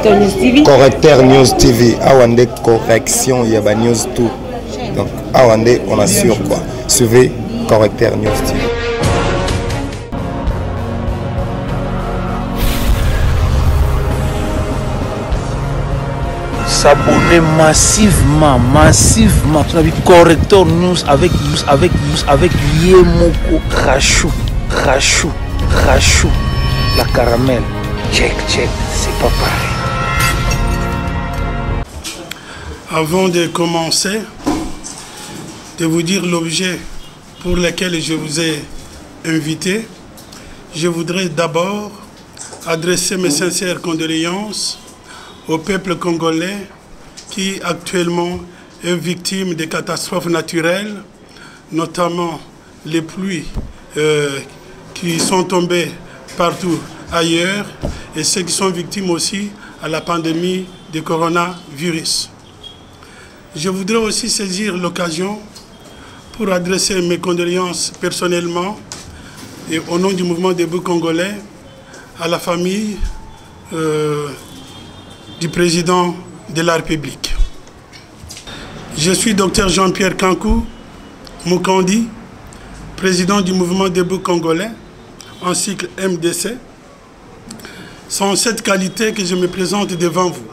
Correcteur News TV. Correcteur News TV. Awande correction, il y a ba news tout. Donc Awande on assure quoi. Suivez Correcteur News TV. S'abonner massivement. Tu as vu Correcteur News avec Yemoko Rachou. La caramel. Check, c'est pas pareil. Avant de commencer, de vous dire l'objet pour lequel je vous ai invité, je voudrais d'abord adresser mes sincères condoléances au peuple congolais qui actuellement est victime des catastrophes naturelles, notamment les pluies qui sont tombées partout ailleurs et ceux qui sont victimes aussi à la pandémie du coronavirus. Je voudrais aussi saisir l'occasion pour adresser mes condoléances personnellement et au nom du mouvement debout congolais à la famille du président de la République. Je suis Dr Jean-Pierre Kankou Mukandi, président du mouvement debout congolais en cycle MDC. C'est en cette qualité que je me présente devant vous.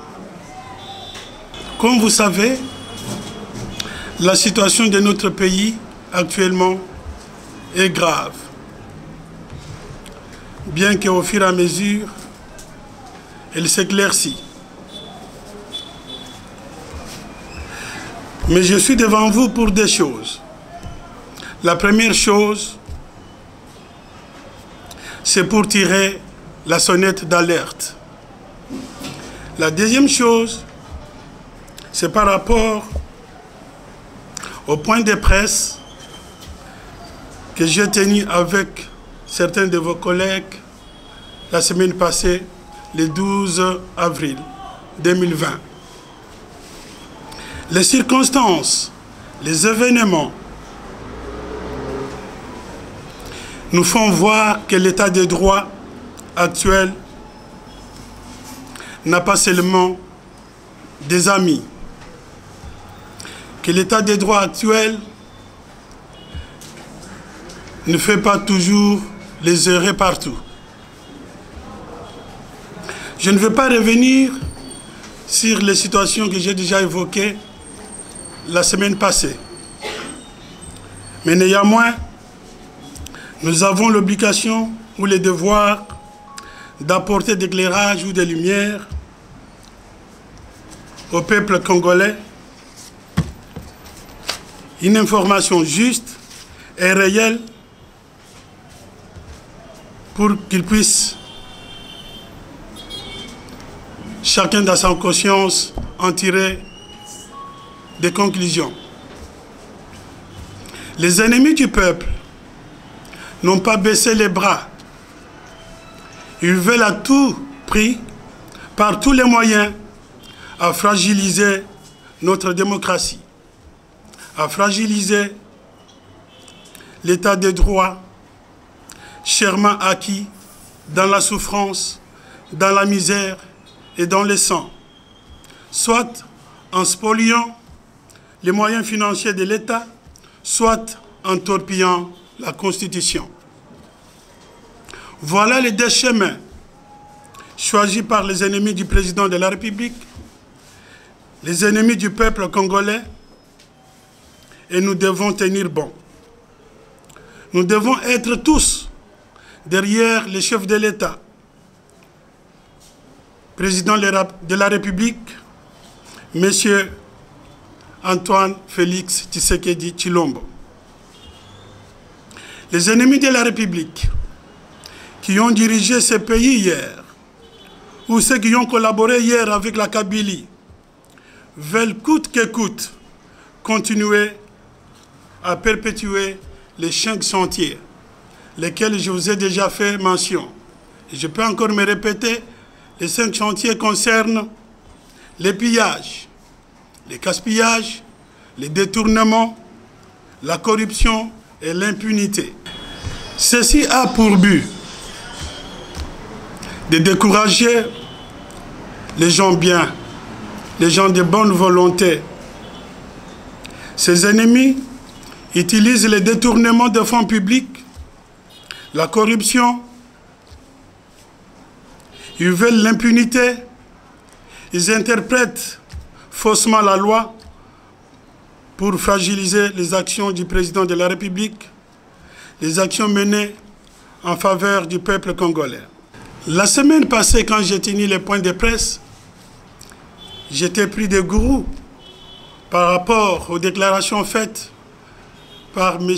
Comme vous savez, la situation de notre pays actuellement est grave. Bien qu'au fur et à mesure, elle s'éclaircit. Mais je suis devant vous pour deux choses. La première chose, c'est pour tirer la sonnette d'alerte. La deuxième chose, c'est par rapport au point de presse que j'ai tenu avec certains de vos collègues la semaine passée, le 12 avril 2020. Les circonstances, les événements nous font voir que l'état de droit actuel n'a pas seulement des amis, que l'état de droit actuel ne fait pas toujours les heureux partout. Je ne veux pas revenir sur les situations que j'ai déjà évoquées la semaine passée. Mais néanmoins, nous avons l'obligation ou le devoir d'apporter d'éclairage ou de lumière au peuple congolais, une information juste et réelle pour qu'il puisse, chacun dans sa conscience, en tirer des conclusions. Les ennemis du peuple n'ont pas baissé les bras. Ils veulent à tout prix, par tous les moyens, à fragiliser notre démocratie, à fragiliser l'état de droit chèrement acquis dans la souffrance, dans la misère et dans le sang, soit en spoliant les moyens financiers de l'État, soit en torpillant la Constitution. Voilà les deux chemins choisis par les ennemis du président de la République, les ennemis du peuple congolais, et nous devons tenir bon. Nous devons être tous derrière les chefs de l'État, président de la République, M. Antoine Félix Tshisekedi Tshilombo. Les ennemis de la République qui ont dirigé ce pays hier, ou ceux qui ont collaboré hier avec la Kabylie, veulent coûte que coûte continuer à perpétuer les 5 chantiers, lesquels je vous ai déjà fait mention. Et je peux encore me répéter, les 5 chantiers concernent les pillages, les gaspillages, les détournements, la corruption et l'impunité. Ceci a pour but de décourager les gens bien, les gens de bonne volonté. Ses ennemis utilisent les détournements de fonds publics, la corruption, ils veulent l'impunité, ils interprètent faussement la loi pour fragiliser les actions du président de la République, les actions menées en faveur du peuple congolais. La semaine passée, quand j'ai tenu les points de presse, j'étais pris de gourou par rapport aux déclarations faites par M.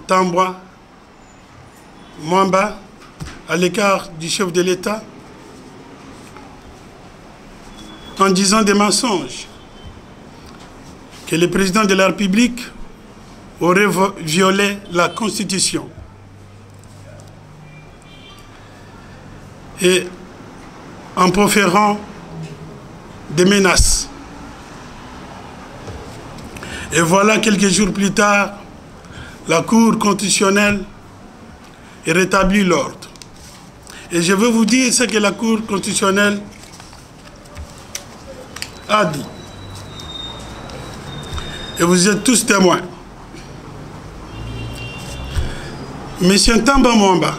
Tamba Mwamba à l'égard du chef de l'État en disant des mensonges, que le président de la République aurait violé la Constitution. Et en proférant des menaces. Et voilà, quelques jours plus tard, la Cour constitutionnelle rétablit l'ordre. Et je veux vous dire ce que la Cour constitutionnelle a dit. Et vous êtes tous témoins. Monsieur Tamba Mwamba,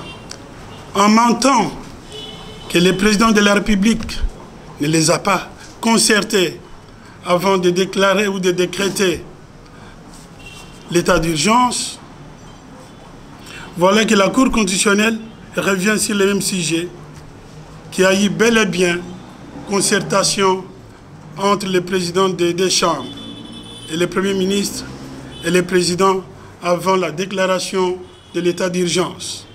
en mentant que le président de la République ne les a pas concertés avant de déclarer ou de décréter l'état d'urgence, voilà que la Cour constitutionnelle revient sur le même sujet, qui a eu bel et bien concertation entre le président des deux chambres et le Premier ministre et le président avant la déclaration de l'état d'urgence.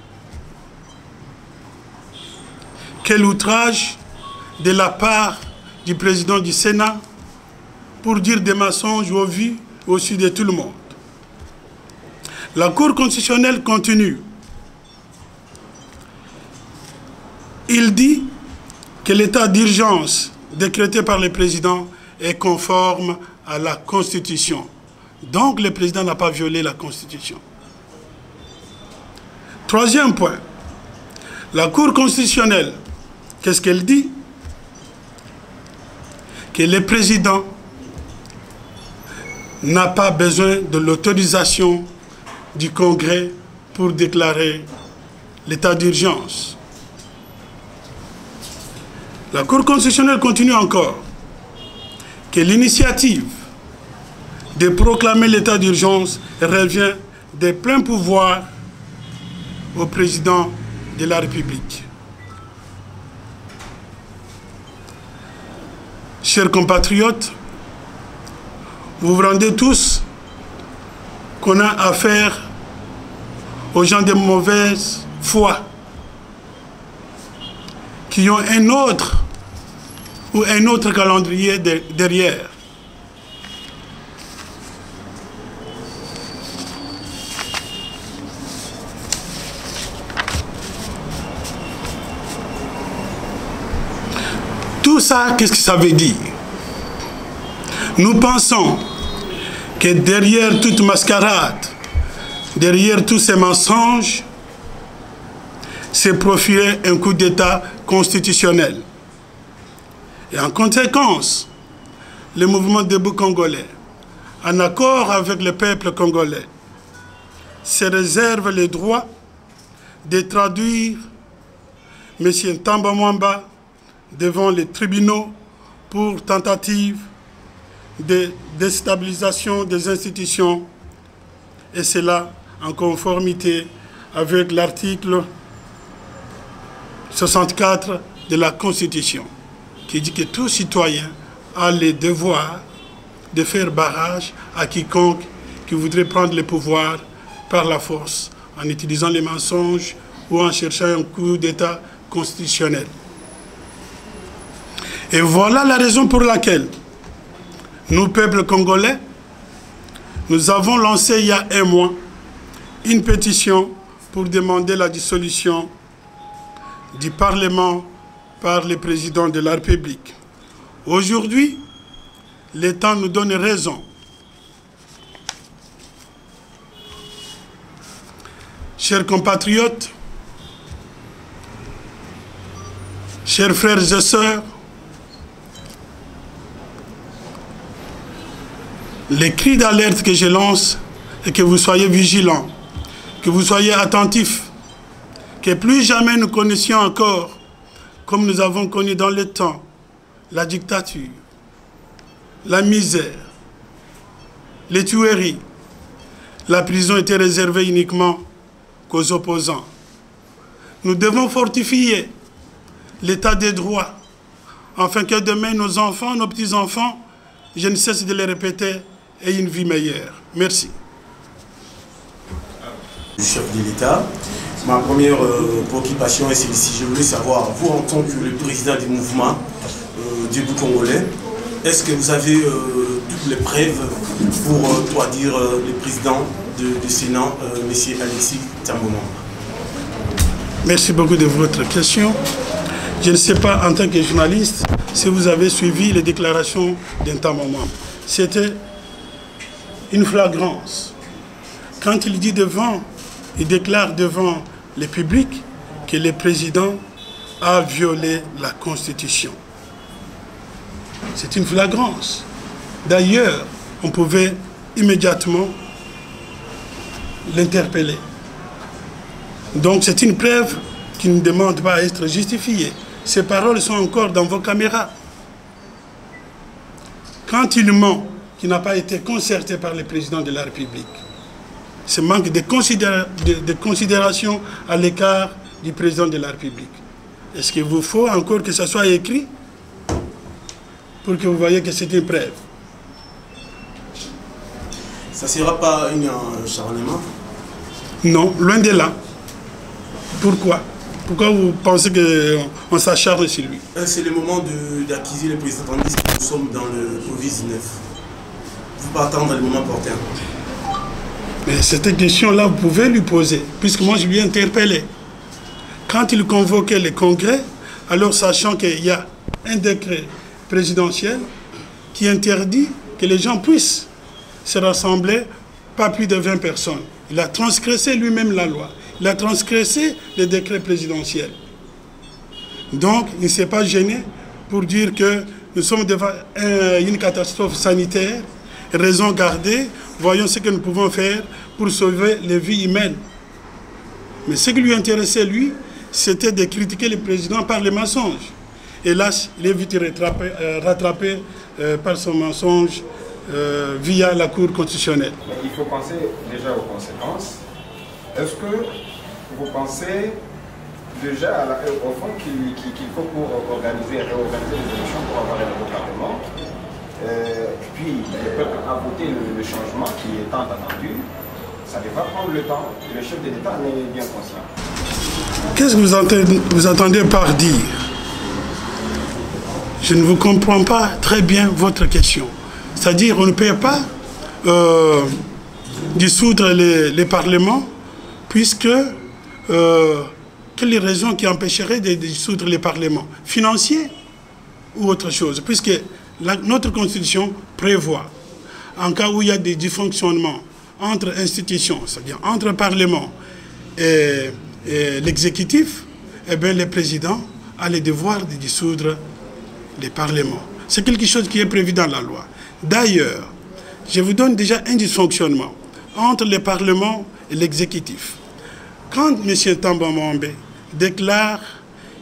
Quel outrage de la part du président du Sénat pour dire des mensonges au vu, au su de tout le monde. La Cour constitutionnelle continue. Il dit que l'état d'urgence décrété par le président est conforme à la Constitution. Donc le président n'a pas violé la Constitution. Troisième point, la Cour constitutionnelle, qu'est-ce qu'elle dit? Que le président n'a pas besoin de l'autorisation du Congrès pour déclarer l'état d'urgence. La Cour constitutionnelle continue encore que l'initiative de proclamer l'état d'urgence revient des pleins pouvoirs au président de la République. Chers compatriotes, vous vous rendez tous qu'on a affaire aux gens de mauvaise foi qui ont un autre ou un autre calendrier derrière. Tout ça, qu'est-ce que ça veut dire? Nous pensons que derrière toute mascarade, derrière tous ces mensonges, s'est profilé un coup d'État constitutionnel. Et en conséquence, le mouvement debout congolais, en accord avec le peuple congolais, se réserve le droit de traduire M. Tamba Mwamba devant les tribunaux pour tentative de déstabilisation des institutions, et cela en conformité avec l'article 64 de la Constitution, qui dit que tout citoyen a le devoir de faire barrage à quiconque qui voudrait prendre le pouvoir par la force, en utilisant les mensonges ou en cherchant un coup d'État constitutionnel. Et voilà la raison pour laquelle nous, peuple congolais, nous avons lancé il y a un mois une pétition pour demander la dissolution du Parlement par le président de la République. Aujourd'hui, le temps nous donne raison. Chers compatriotes, chers frères et sœurs, Les cris d'alerte que je lance et que vous soyez vigilants, que vous soyez attentifs, que plus jamais nous connaissions encore, comme nous avons connu dans le temps, la dictature, la misère, les tueries. La prison était réservée uniquement qu'aux opposants. Nous devons fortifier l'état des droits, afin que demain nos enfants, nos petits-enfants, je ne cesse de les répéter, aient une vie meilleure. Merci. Chef de l'État, ma première préoccupation est celle-ci. Je voulais savoir, vous en tant que le président du mouvement Debout Congolais, est-ce que vous avez toutes les preuves pour dire le président du Sénat, M. Alexis Tamboma? Merci beaucoup de votre question. Je ne sais pas, en tant que journaliste, si vous avez suivi les déclarations d'un Tamboma. C'était une flagrance. Quand il dit il déclare devant le public que le président a violé la Constitution. C'est une flagrance. D'ailleurs, on pouvait immédiatement l'interpeller. Donc c'est une preuve qui ne demande pas à être justifiée. Ces paroles sont encore dans vos caméras. Quand il ment, qui n'a pas été concerté par le président de la République, ce manque de considération à l'écart du président de la République. Est-ce qu'il vous faut encore que ça soit écrit pour que vous voyez que c'est une preuve? Ça ne sera pas un acharnement? Non, loin de là. Pourquoi? Pourquoi vous pensez qu'on s'acharne sur lui? C'est le moment d'acquérir le président, tandis que nous sommes dans le Covid-19. Vous pas attendre le moment opportun. Mais cette question-là, vous pouvez lui poser, puisque moi je lui ai interpellé. Quand il convoquait le congrès, alors sachant qu'il y a un décret présidentiel qui interdit que les gens puissent se rassembler, pas plus de 20 personnes. Il a transgressé lui-même la loi. Il a transgressé le décret présidentiel. Donc, il ne s'est pas gêné pour dire que nous sommes devant une catastrophe sanitaire, raison gardée, voyons ce que nous pouvons faire pour sauver les vies humaines. Mais ce qui lui intéressait, lui, c'était de critiquer le président par les mensonges. Hélas, il est vite rattrapé par son mensonge via la Cour constitutionnelle. Mais il faut penser déjà aux conséquences. Est-ce que vous pensez déjà au fond qu'il faut pour réorganiser les élections pour avoir un nouveau Parlement, puis le peuple a voté le changement qui est tant attendu, ça ne va prendre le temps, le chef de l'État en est bien conscient. Qu'est-ce que vous entendez par dire? Je ne vous comprends pas très bien votre question. C'est-à-dire qu'on ne peut pas dissoudre les parlements puisque quelle est la raison qui empêcherait de dissoudre les parlements? Financiers ou autre chose? Puisque notre Constitution prévoit, en cas où il y a des dysfonctionnements entre institutions, c'est-à-dire entre Parlement et l'exécutif, eh bien le président a le devoir de dissoudre les parlements. C'est quelque chose qui est prévu dans la loi. D'ailleurs, je vous donne déjà un dysfonctionnement entre le Parlement et l'exécutif. Quand M. Tamboma déclare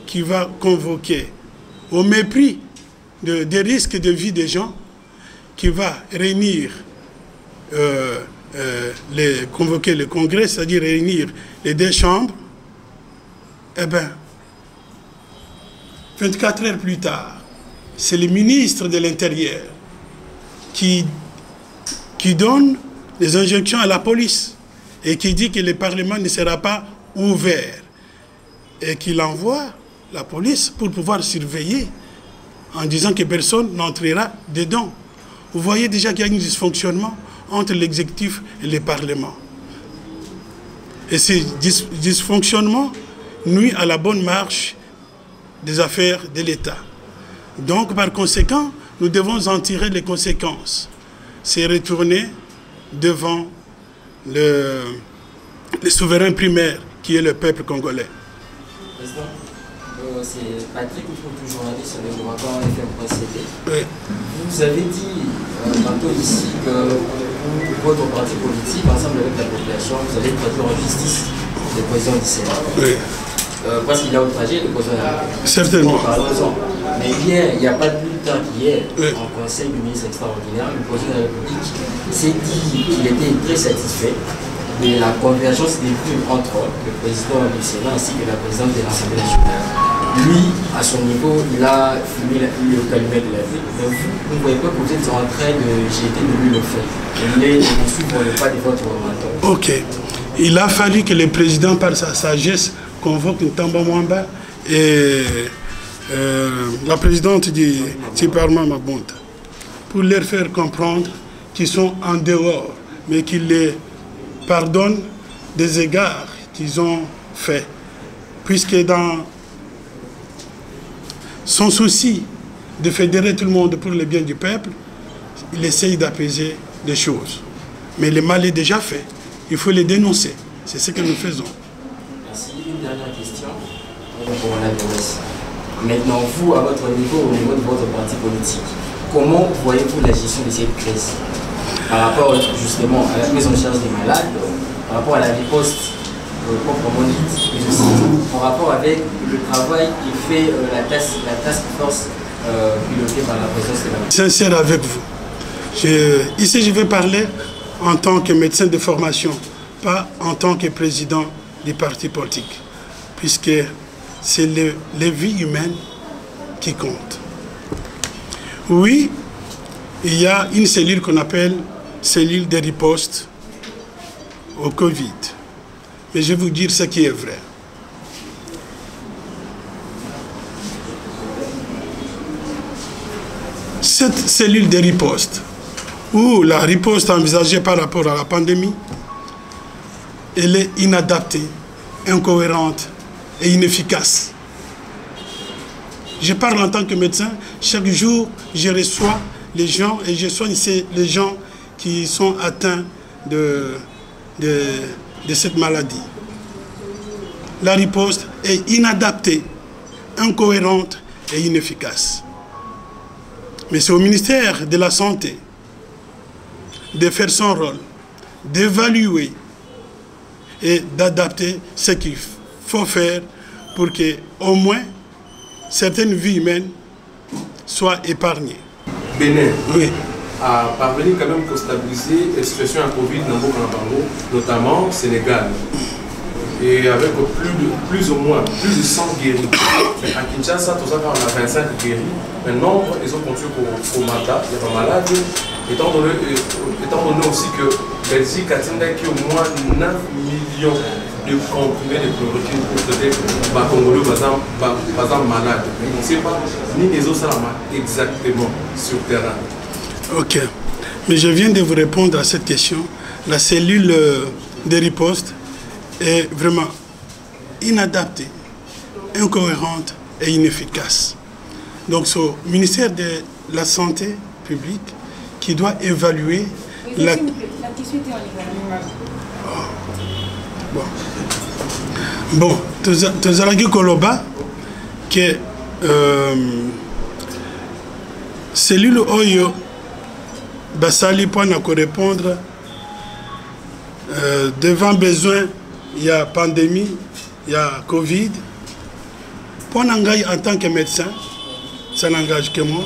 qu'il va convoquer, au mépris des risques de vie des gens, qu'il va réunir, convoquer le Congrès, c'est-à-dire réunir les deux chambres, eh bien, 24 heures plus tard, c'est le ministre de l'Intérieur qui donne des injonctions à la police et qui dit que le Parlement ne sera pas ouvert et qu'il envoie la police pour pouvoir surveiller en disant que personne n'entrera dedans. Vous voyez déjà qu'il y a un dysfonctionnement entre l'exécutif et le Parlement. Et ce dysfonctionnement nuit à la bonne marche des affaires de l'État. Donc, par conséquent, nous devons en tirer les conséquences. C'est retourner devant le souverain primaire qui est le peuple congolais. Président, c'est Patrick, toujours journaliste de l'Ouragan FM.cd. Oui. Vous avez dit tantôt ici que votre parti politique, ensemble avec la population, vous allez traduire en justice le président du Sénat. Oui. Parce qu'il a outragé le président de la République. Certainement. Mais hier, il n'y a pas plus tard qu'hier, oui, en conseil du ministre extraordinaire, le président de la République s'est dit qu'il était très satisfait de la convergence des vues entre le président du Sénat ainsi que la présidente de l'Assemblée nationale. Lui, à son niveau, il a fumé le calumet de la vie. Mais vous ne voyez pas que vous êtes en train de jeter de lui le feu. Il est de suivre le pas de votre mentor. Ok. Il a fallu que le président, par sa sagesse, convoque Ntamba Mwamba et la présidente du Tiparma Mabonta pour leur faire comprendre qu'ils sont en dehors, mais qu'ils les pardonnent des égards qu'ils ont faits. Puisque dans son souci de fédérer tout le monde pour le bien du peuple, il essaye d'apaiser les choses. Mais le mal est déjà fait. Il faut les dénoncer. C'est ce que nous faisons. Merci. Une dernière question pour l'adresse. Maintenant, vous, à votre niveau, au niveau de votre parti politique, comment voyez-vous la gestion de cette crise par rapport justement à la prise en charge des malades, par rapport à la riposte proprement dite, mais aussi par rapport avec le travail qui fait la task force pilotée par la présidence de la République? Sincère avec vous. Ici, je vais parler en tant que médecin de formation, pas en tant que président du parti politique, puisque c'est les vies humaines qui comptent. Oui, il y a une cellule qu'on appelle cellule de riposte au Covid. Mais je vais vous dire ce qui est vrai. Cette cellule de riposte, ou la riposte envisagée par rapport à la pandémie, elle est inadaptée, incohérente et inefficace. Je parle en tant que médecin. Chaque jour, je reçois les gens et je soigne les gens qui sont atteints de cette maladie. La riposte est inadaptée, incohérente et inefficace. Mais c'est au ministère de la Santé de faire son rôle, d'évaluer et d'adapter ce qu'il faut faire pour que, au moins, certaines vies humaines soient épargnées. Bénin oui, a parvenu quand même à stabiliser la situation à Covid dans beaucoup d'endroits, notamment au Sénégal. Et avec plus ou moins plus de 100 guéris. À Kinshasa, tout ça, on a 25 guéris. Mais nombre, ils ont continué pour Mata, il y a pas malade. Étant donné aussi que Belgique a qui au moins 9 millions de comprimés de chloroquine pour traiter les Congolais malades. Mais on ne sait pas ni les autres exactement sur le terrain. Ok. Mais je viens de vous répondre à cette question. La cellule de riposte est vraiment inadaptée, incohérente et inefficace. Donc c'est au ministère de la Santé publique qui doit évaluer la question était en bon, tozalaki koloba que cellule oyo basali pour répondre devant besoin. Il y a pandémie, il y a Covid. Pour n'engager en tant que médecin, ça n'engage que moi.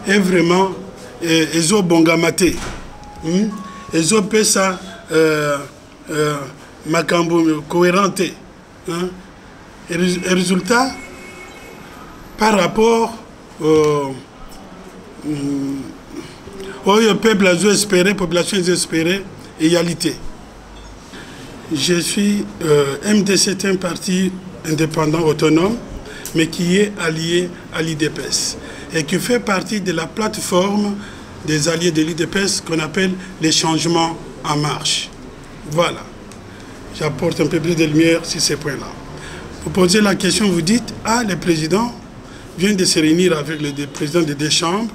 Et vraiment, ils ont bongamate. Ils ont fait ça, macambo cohérente. Et résultat, par rapport au peuple a espéré, population a espéré, égalité. Je suis MDC, c'est un parti indépendant, autonome, mais qui est allié à l'IDPS et qui fait partie de la plateforme des alliés de l'IDPS qu'on appelle les changements en marche. Voilà. J'apporte un peu plus de lumière sur ces points-là. Vous posez la question, vous dites, ah, le président vient de se réunir avec le président des deux chambres.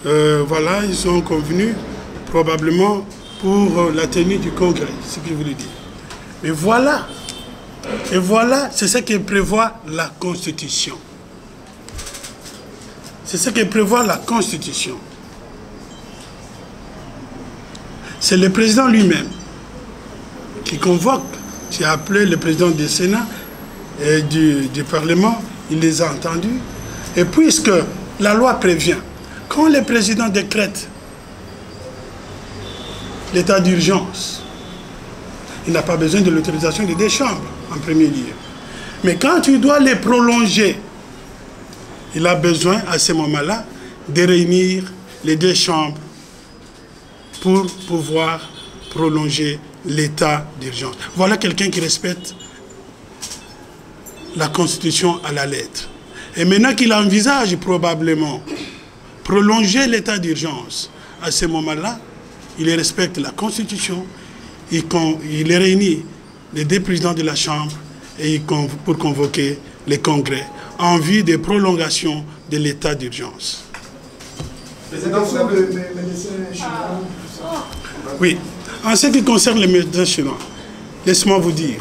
Voilà, ils sont convenus probablement pour la tenue du congrès, ce que je voulais dire. Mais voilà, Et voilà, c'est ce que prévoit la Constitution. C'est ce que prévoit la Constitution. C'est le président lui-même qui convoque. J'ai appelé le président du Sénat et du Parlement, il les a entendus. Et puisque la loi prévient, quand le président décrète l'état d'urgence, il n'a pas besoin de l'autorisation des deux chambres, en premier lieu. Mais quand tu dois les prolonger, il a besoin, à ce moment-là, de réunir les deux chambres pour pouvoir prolonger l'état d'urgence. Voilà quelqu'un qui respecte la Constitution à la lettre. Et maintenant qu'il envisage probablement prolonger l'état d'urgence, à ce moment-là, il respecte la Constitution, il réunit les deux présidents de la Chambre et pour convoquer les congrès en vue de prolongation de l'état d'urgence. Oui, en ce qui concerne les médecins chinois, laisse-moi vous dire,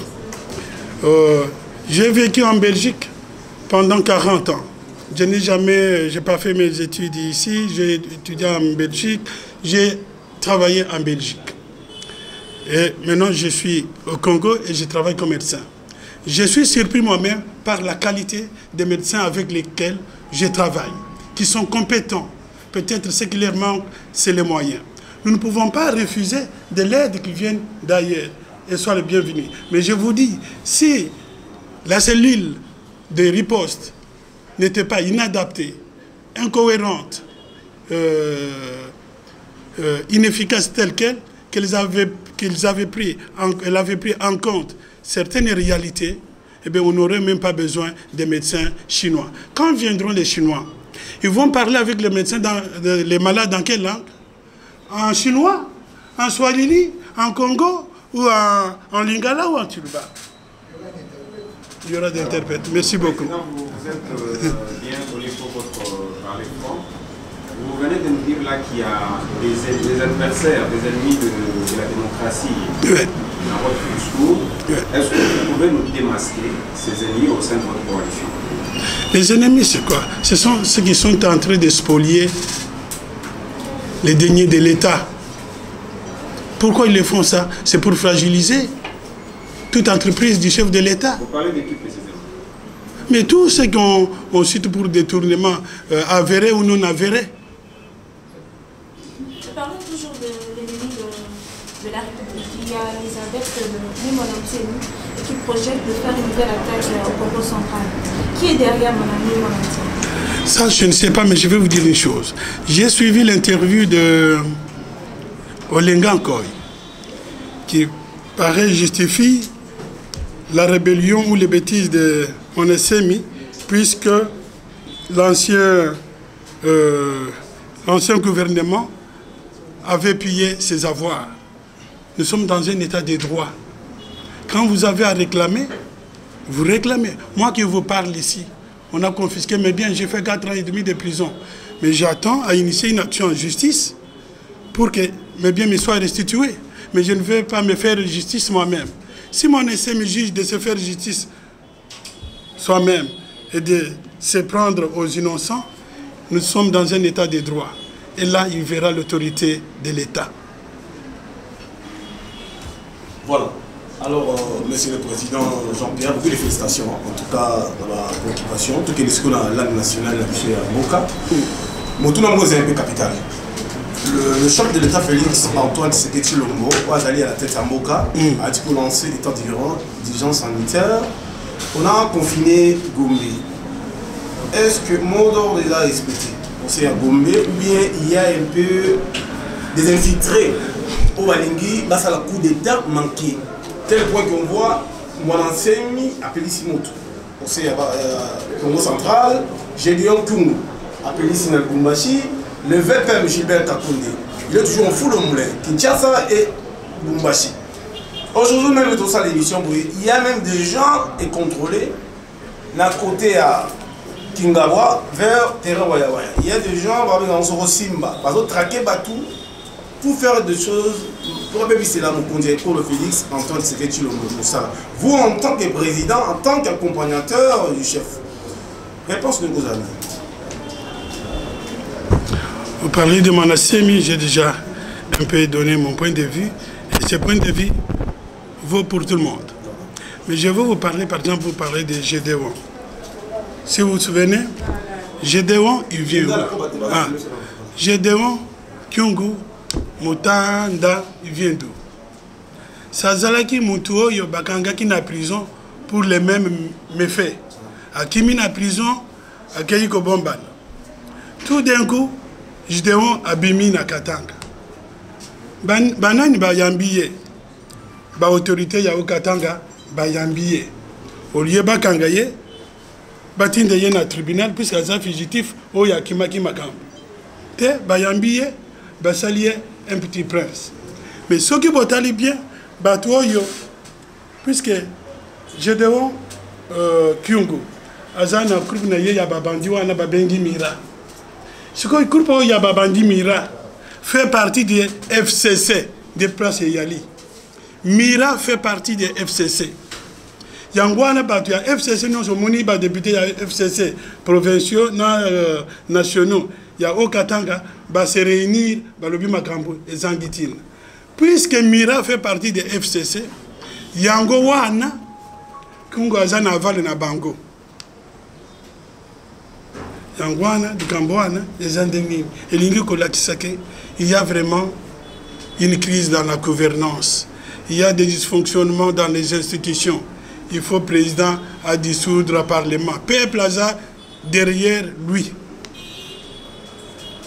j'ai vécu en Belgique pendant 40 ans. Je n'ai pas fait mes études ici, j'ai étudié en Belgique, j'ai travaillé en Belgique. Et maintenant, je suis au Congo et je travaille comme médecin. Je suis surpris moi-même par la qualité des médecins avec lesquels je travaille, qui sont compétents. Peut-être ce qui leur manque, c'est les moyens. Nous ne pouvons pas refuser de l'aide qui vient d'ailleurs et soient les bienvenus. Mais je vous dis, si la cellule de riposte n'était pas inadaptée, incohérente, inefficace telle qu'elle, qu'elle avait pris en compte certaines réalités, eh bien, on n'aurait même pas besoin des médecins chinois. Quand viendront les Chinois, ils vont parler avec les médecins, les malades dans quelle langue? En chinois, en swahili, en Congo, ou en lingala ou en tuluba? Il y aura des interprètes. Merci beaucoup. Vous êtes bien connu pour votre parler franc. Vous venez de nous dire là qu'il y a des adversaires, des ennemis de la démocratie dans votre discours. Est-ce que vous pouvez nous démasquer ces ennemis au sein de votre coalition? Les ennemis, c'est quoi? Ce sont ceux qui sont en train de spolier les deniers de l'État. Pourquoi ils le font ça? C'est pour fragiliser toute entreprise du chef de l'État. Vous parlez de qui précisément? Mais tous ceux qu'on cite pour détournement avéré ou non avéré. Parlons toujours de l'ennemi de la République. Il y a les adeptes de Monamtieni qui projettent de faire une nouvelle attaque au Congo central. Qui est derrière Monamtieni? Ça, je ne sais pas, mais je vais vous dire une chose. J'ai suivi l'interview de Olenga Nkoy, qui paraît justifie la rébellion ou les bêtises de Monasemi, puisque l'ancien gouvernement avait pillé ses avoirs. Nous sommes dans un état de droit. Quand vous avez à réclamer, vous réclamez. Moi qui vous parle ici, on a confisqué mes biens, j'ai fait 4 ans et demi de prison. Mais j'attends à initier une action en justice pour que mes biens me soient restitués. Mais je ne veux pas me faire justice moi-même. Si mon essai me juge de se faire justice soi-même et de se prendre aux innocents, nous sommes dans un état de droit. Et là, il verra l'autorité de l'État. Voilà. Alors, Monsieur le Président Jean-Pierre, beaucoup de félicitations, en tout cas dans la préoccupation. Tout ce que la langue nationale a fait à Moka. Mais tout le monde est un peu capital. Le chef de l'État Félix Antoine Tshisekedi Tshilombo va aller à la tête à Moka, a dit pour lancer l'état d'urgence sanitaire. On a confiné Gombe. Est-ce que mot d'ordre est là respecté? C'est à Gombe ou bien il y a un peu des infiltrés au Balingi, bah ça la coup d'État manqué. Tel point qu'on voit, Mwanasemi appelé Simoto. C'est Congo central, Gédéon Kungu appelé Sinalbumbashi, le VPM Gilbert Kakonde. Il est toujours en foule au moulin, Kinshasa et Bumbashi. Aujourd'hui même dans ça l'émission, il y a même des gens et contrôlés d'un côté à Kingawa vers Terra Waya Waya. Il y a des gens qui sont au Simba, parce qu'ils traquent Batou, pour faire des choses, pour le Félix, en tant que secrétaire vous, en tant que président, en tant qu'accompagnateur du chef, réponse de vos amis. Vous parlez de Manassemi, j'ai déjà un peu donné mon point de vue, et ce point de vue vaut pour tout le monde. Mais je vais vous parler, par exemple, vous parlez de Gédéon. Si vous vous souvenez, Gédéon, il vient où? Gédéon, Kyungu, Mutanda, il vient d'où? Sazalaki Mutuo, Yobakanga qui na prison pour les mêmes méfaits. Akimi na prison, Akayiko Bomban. Tout d'un coup, Gédéon abimi na Katanga. Banani bayambiye, ba autorité ya Katanga bayambiye. Au lieu bakangaye, batinde ye na tribunal puisque ça fugitif o ya kimaki makambo. Te bayambiye, basaliye un petit prince. Mais ceux qui botali bien, batoyo, puisque Gédéon Kyungu, azana groupe na ye ya babandi wana babengi Mira. Ce que le groupe ya babandi Mira fait partie des FCC, des places Yali. Mira fait partie des FCC. Yangwana batu ya FCC non somoni ba député ya FCC provinciaux nationaux. Ya Okatanga va se réunir dans le Bimakambo et Zangitine. Puisque Mira fait partie des FCC, Yango Wana, Kungo Azana Aval na Bango. Yango Wana, du Kamboana, les Andengim. Et Lingi Kolakisake, il y a vraiment une crise dans la gouvernance. Il y a des dysfonctionnements dans les institutions. Il faut le président à dissoudre le Parlement. Peuple Aza derrière lui.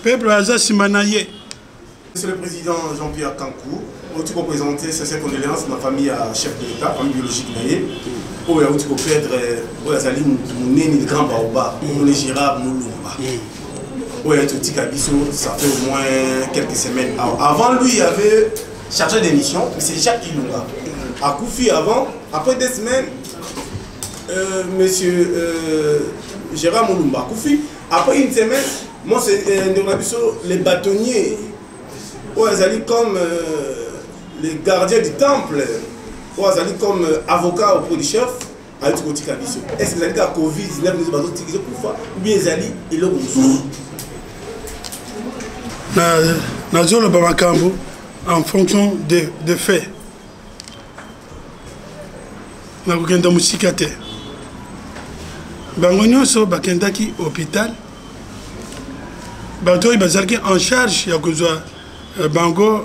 Peuple Aza Simanaye. Monsieur le président Jean-Pierre Kankou, tu peux présenter ces condoléances de la famille à chef de l'État, famille biologique naïe. Où tu peux perdre Azali Mouneni, le grand Baoba, Moulé Girard, Moulumba. Où tu ça fait au moins quelques semaines. Avant lui, il y avait chargé d'émission, c'est Jacques Ilunga. À Koufi avant, après 2 semaines, monsieur Gérard Moulumba. Koufi, après 1 semaine, moi c'est les bâtonniers, comme les gardiens du temple, comme avocats auprès du chef, est-ce que vous avez dit à Covid-19, ou bien vous avez dit en fonction des faits. Nous avons musikate. Bangonyo so bakendaki hôpital. Bato bazalki en charge ya kozwa bango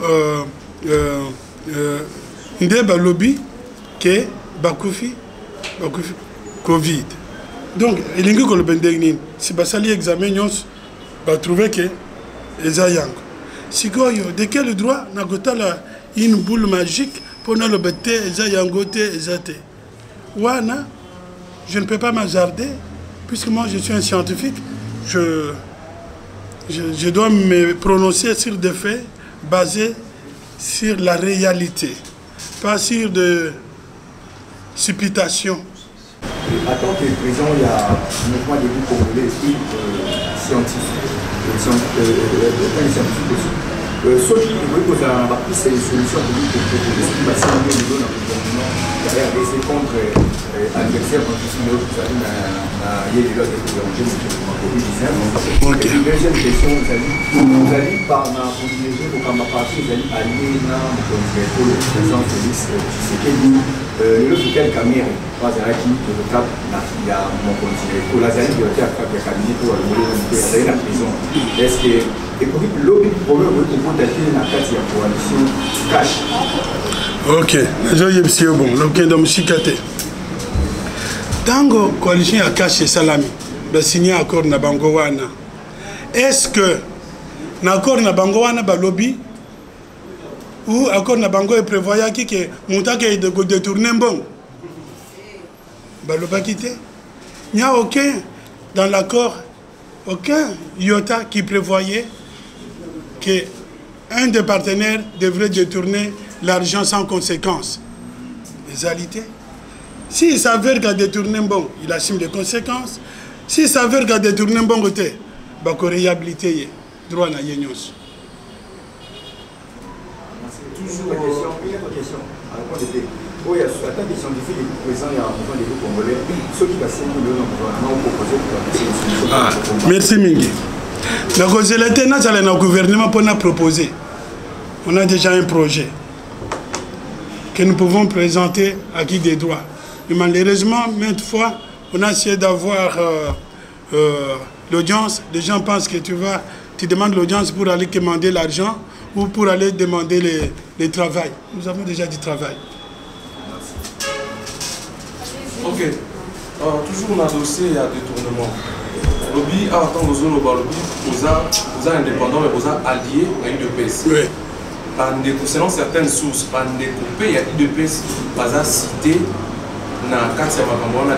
nde ba lobby que bakufi Covid. Donc elingi ko lobendegni si basali examen nyos ba trouver que eza yango. Sikoyo de quel droit na kotala une boule magique pour na lobete eza yango te eza te. Wana, je ne peux pas m'hasarder, puisque moi je suis un scientifique, je dois me prononcer sur des faits basés sur la réalité, pas sur de supputation. En tant que président, il y a un mouvement de vous congolais, scientifique aussi. Ceux qui veulent que la piste une solution pour lui, contre adversaire contre Covid-19. Deuxième question, vous allez par ma privilégié pour ma partie, vous allez allier pour le président Félix Tshisekedi, le Fouquet Camille, pas un qui le cap, il y a mon continent, pour la zone de la cabinet pour le la prison. Est-ce que le problème est que vous la coalition cash? Ok, je bon, donc dans Musikate. Tango coalition a caché Salami, de signer accord na Bangowana. Est-ce que l'accord na Bangowana ba lobby ou accord na Bango est prévoyé que Moutake est de détourner bon? Ba le pas quitter. Il n'y a aucun dans l'accord, aucun iota qui prévoyait que un des partenaires devrait détourner l'argent sans conséquence. Les réalités. S'il s'avère qu'il a détourné un bon, il assume les conséquences. S'il s'avère qu'il a détourné un bon côté, il va réhabiliter droit à l'Yénios. Toujours une autre question. Alors, oui, il y a certains des scientifiques et présents il y a un mouvement des Congolais. Ceux qui passent nous le ont proposé pour merci Mingi. La cause de l'éternel, c'est le gouvernement pour nous proposer. On a déjà un projet que nous pouvons présenter à qui des droits. Mais malheureusement, maintes fois, on a essayé d'avoir l'audience. Les gens pensent que tu demandes l'audience pour aller demander l'argent ou pour aller demander le travail. Nous avons déjà du travail. Ok. Toujours dans le dossier, il y a détournement. Lobby, à attendre aux lobby, aux indépendants, mais aux alliés à l'UDPS. Oui. Selon certaines sources, il y a l'UDPS, pas à citer, dans le cadre de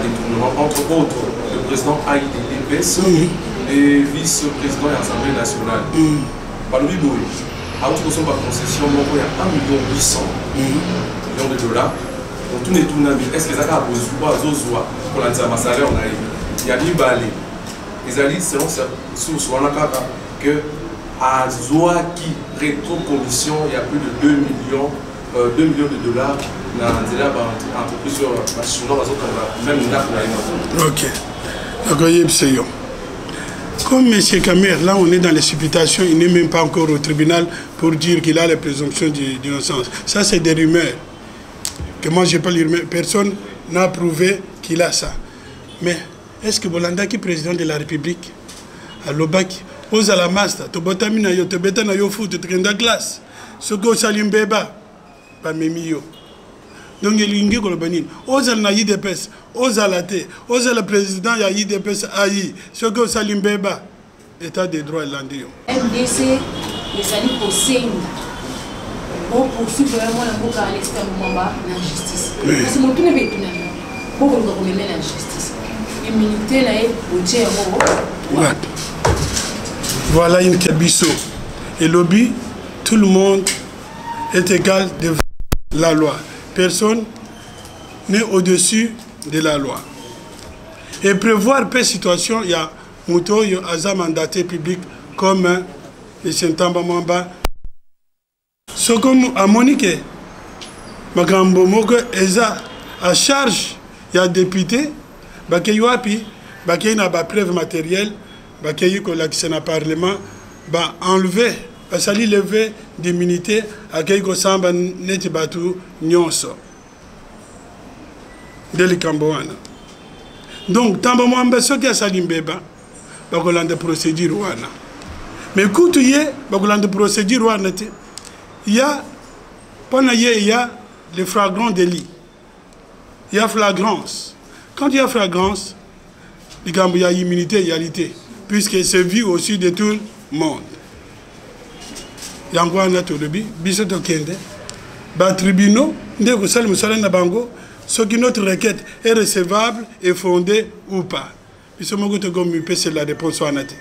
détournement, entre autres, le président Aïe de l'UDPS et vice-président de l'Assemblée nationale. Par le Biboui, à autre chose, par concession, il y a 1,8 million de dollars. Donc, tout est tourné. Est-ce que ça a besoin pour la salaire? Il y a des balais. Les alliés, selon cette source, on a que à Zoa qui rétro-commission, il y a plus de 2 millions de dollars dans l'entreprise sur même une ok. Donc, comme M. Kamer, là on est dans les supputations, il n'est même pas encore au tribunal pour dire qu'il a les présomptions d'innocence. Ça c'est des rumeurs. Que moi je n'ai pas les rumeurs. Personne n'a prouvé qu'il a ça. Mais est-ce que Bolanda qui est président de la République, à l'Obaki, ose à la master, tu botamina yo, tu betana yo foot, tu kenda glace, ce que salim beba, pas mimio. Donc il y a une banine. Ose à la IDPS, ose à la T, ose à le président ya IDPS AI, ce que salim beba, état des droits landais. MDC, les alliés possèdent. Pour poursuivre vraiment à l'extrême moment la justice. Parce que mon tout n'est pas tout. Beaucoup de remettre la justice. L'immunité là est au tiers. Voilà une Kabiso. Et lobby, tout le monde est égal devant la loi. Personne n'est au-dessus de la loi. Et prévoir per situation, il y a Mouto, il y a un mandaté public comme le Sentamba Mamba. Ce comme à Monique, Makambo Moko, Eza, à charge, il y a député, il y a des preuves matérielles, il y a un parlement, enlever, parce qu'il lever d'immunité, à quelqu'un samba neti batu nyonso. Deli Kamboana. Donc, Tamba Mwamba, ce qui a salimbeba, il y a des procédures. Mais quand il y a des procédures, il y a, pendant il y a les flagrants délits. Il y a flagrance. Quand il y a flagrance, il y a immunité et égalité, puisque c'est vu aussi de tout le monde. Il y a encore un autre lobby, Bissoto Kende, tribunaux, ce qui notre requête est recevable et fondée ou pas. Puisque c'est la réponse à Nati.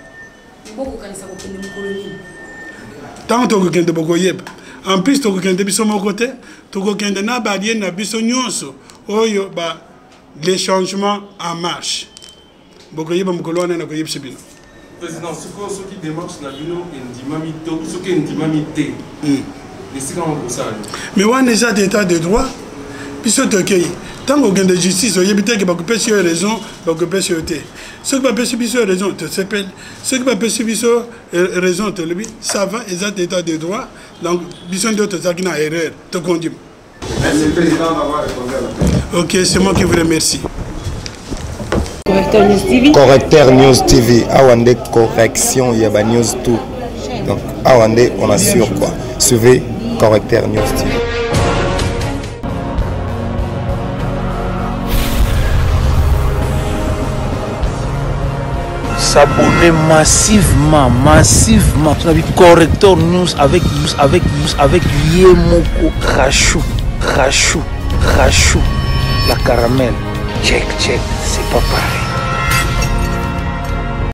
Tant que tu as en plus, tu as côté, tu as les changements en marche. Président, ceux qui démarchent dans mais on a déjà des états de droit, puis ce qui tant qu'on a de justice, il y a des gens qui ont raison, ceux qui ont raison, ceux qui ont raison, ça va, ils ont des états de droit, donc ils sont d'autres qui ont erreur, te conduit. Merci président d'avoir répondu à la question. Ok, c'est moi qui vous remercie. Correcteur News TV. Correcteur News TV. Awande correction, il y a news tout. Donc, Awande, on assure quoi. Suivez Correcteur News TV. S'abonner massivement. Correcteur News avec Yemoko Rachou. La caramel. Check, c'est pas pareil.